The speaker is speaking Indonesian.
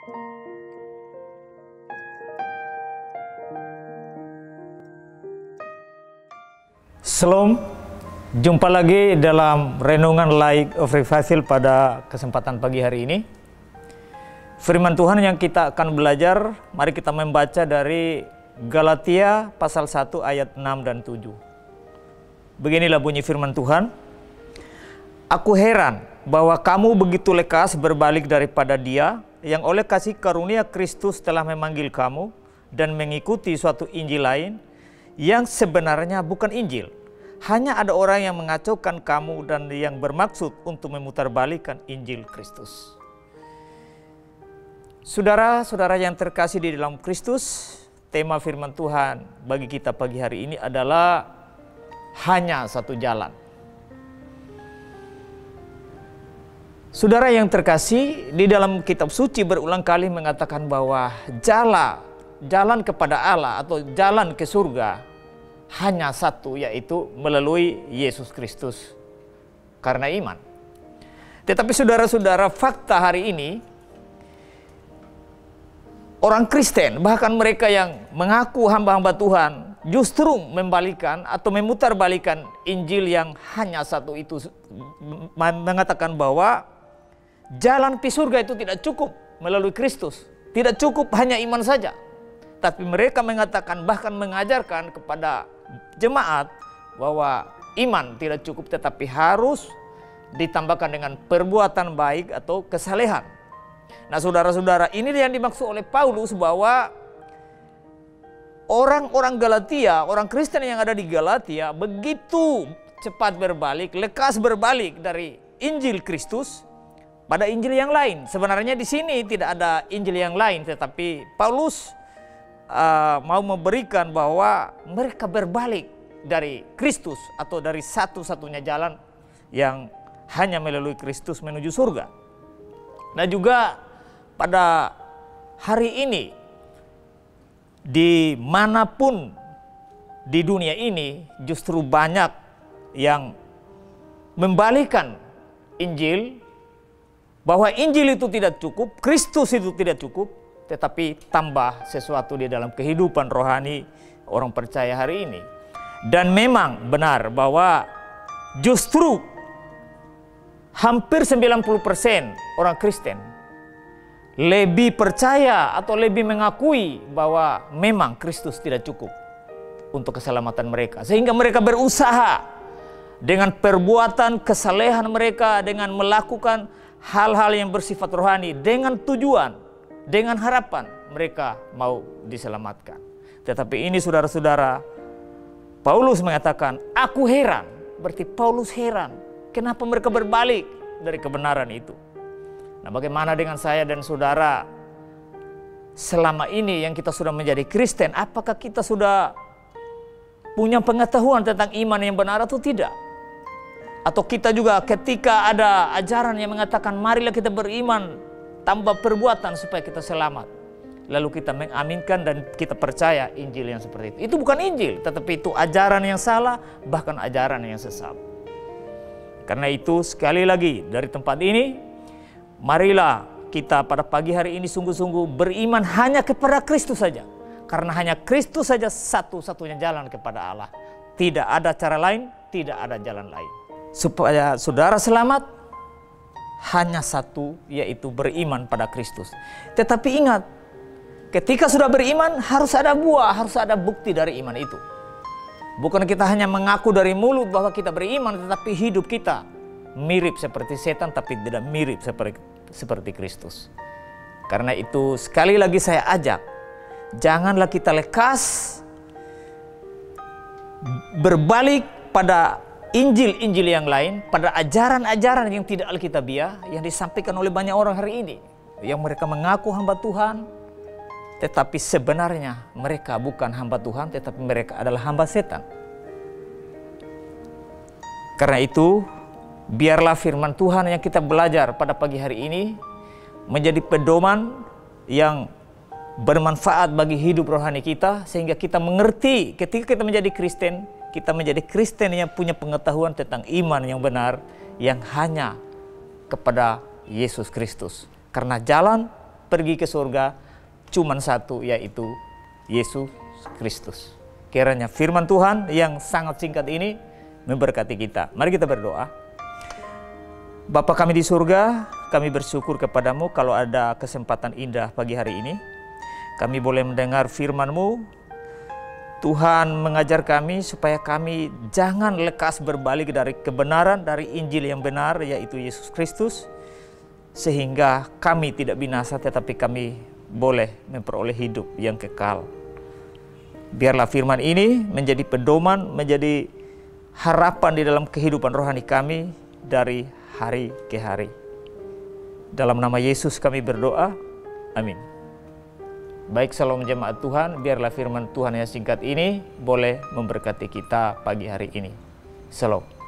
Shalom, jumpa lagi dalam Renungan Light of Revival pada kesempatan pagi hari ini. Firman Tuhan yang kita akan belajar, mari kita membaca dari Galatia pasal 1 ayat 6 dan 7. Beginilah bunyi firman Tuhan. Aku heran bahwa kamu begitu lekas berbalik daripada Dia yang oleh kasih karunia Kristus telah memanggil kamu dan mengikuti suatu Injil lain yang sebenarnya bukan Injil. Hanya ada orang yang mengacaukan kamu dan yang bermaksud untuk memutarbalikkan Injil Kristus. Saudara-saudara yang terkasih di dalam Kristus, tema firman Tuhan bagi kita pagi hari ini adalah hanya satu jalan. Saudara yang terkasih, di dalam kitab suci berulang kali mengatakan bahwa jalan kepada Allah atau jalan ke surga hanya satu, yaitu melalui Yesus Kristus karena iman. Tetapi saudara-saudara, fakta hari ini orang Kristen, bahkan mereka yang mengaku hamba-hamba Tuhan, justru membalikan atau memutarbalikkan Injil yang hanya satu itu, mengatakan bahwa jalan ke surga itu tidak cukup melalui Kristus, tidak cukup hanya iman saja. Tapi mereka mengatakan, bahkan mengajarkan kepada jemaat bahwa iman tidak cukup, tetapi harus ditambahkan dengan perbuatan baik atau kesalehan. Nah saudara-saudara, ini yang dimaksud oleh Paulus bahwa orang-orang Galatia, orang Kristen yang ada di Galatia begitu cepat berbalik, lekas berbalik dari Injil Kristus pada Injil yang lain. Sebenarnya di sini tidak ada Injil yang lain, tetapi Paulus mau memberikan bahwa mereka berbalik dari Kristus atau dari satu-satunya jalan yang hanya melalui Kristus menuju surga. Nah juga pada hari ini, dimanapun di dunia ini justru banyak yang membalikkan Injil, bahwa Injil itu tidak cukup, Kristus itu tidak cukup, tetapi tambah sesuatu di dalam kehidupan rohani orang percaya hari ini. Dan memang benar bahwa justru hampir 90% orang Kristen lebih percaya atau lebih mengakui bahwa memang Kristus tidak cukup untuk keselamatan mereka. Sehingga mereka berusaha dengan perbuatan kesalehan mereka, dengan melakukan hal-hal yang bersifat rohani, dengan tujuan, dengan harapan mereka mau diselamatkan. Tetapi ini saudara-saudara, Paulus mengatakan, aku heran. Berarti Paulus heran, kenapa mereka berbalik dari kebenaran itu. Nah bagaimana dengan saya dan saudara? Selama ini yang kita sudah menjadi Kristen, apakah kita sudah punya pengetahuan tentang iman yang benar atau tidak? Atau kita juga ketika ada ajaran yang mengatakan marilah kita beriman tanpa perbuatan supaya kita selamat, lalu kita mengaminkan dan kita percaya Injil yang seperti itu. Itu bukan Injil, tetapi itu ajaran yang salah, bahkan ajaran yang sesat. Karena itu sekali lagi dari tempat ini, marilah kita pada pagi hari ini sungguh-sungguh beriman hanya kepada Kristus saja. Karena hanya Kristus saja satu-satunya jalan kepada Allah. Tidak ada cara lain, tidak ada jalan lain. Supaya saudara selamat, hanya satu, yaitu beriman pada Kristus. Tetapi ingat, ketika sudah beriman harus ada buah, harus ada bukti dari iman itu. Bukan kita hanya mengaku dari mulut bahwa kita beriman, tetapi hidup kita mirip seperti setan, tapi tidak mirip seperti Kristus. Karena itu sekali lagi saya ajak, janganlah kita lekas berbalik pada Injil-Injil yang lain, pada ajaran-ajaran yang tidak alkitabiah yang disampaikan oleh banyak orang hari ini, yang mereka mengaku hamba Tuhan, tetapi sebenarnya mereka bukan hamba Tuhan, tetapi mereka adalah hamba setan. Karena itu, biarlah firman Tuhan yang kita belajar pada pagi hari ini menjadi pedoman yang bermanfaat bagi hidup rohani kita, sehingga kita mengerti ketika kita menjadi Kristen, kita menjadi Kristen yang punya pengetahuan tentang iman yang benar, yang hanya kepada Yesus Kristus. Karena jalan pergi ke surga cuman satu, yaitu Yesus Kristus. Kiranya firman Tuhan yang sangat singkat ini memberkati kita. Mari kita berdoa. Bapa kami di surga, kami bersyukur kepadamu kalau ada kesempatan indah pagi hari ini. Kami boleh mendengar firman-Mu. Tuhan mengajar kami supaya kami jangan lekas berbalik dari kebenaran, dari Injil yang benar, yaitu Yesus Kristus. Sehingga kami tidak binasa, tetapi kami boleh memperoleh hidup yang kekal. Biarlah firman ini menjadi pedoman, menjadi harapan di dalam kehidupan rohani kami dari hari ke hari. Dalam nama Yesus kami berdoa, amin. Baik, salam jemaat Tuhan, biarlah firman Tuhan yang singkat ini boleh memberkati kita pagi hari ini. Shalom.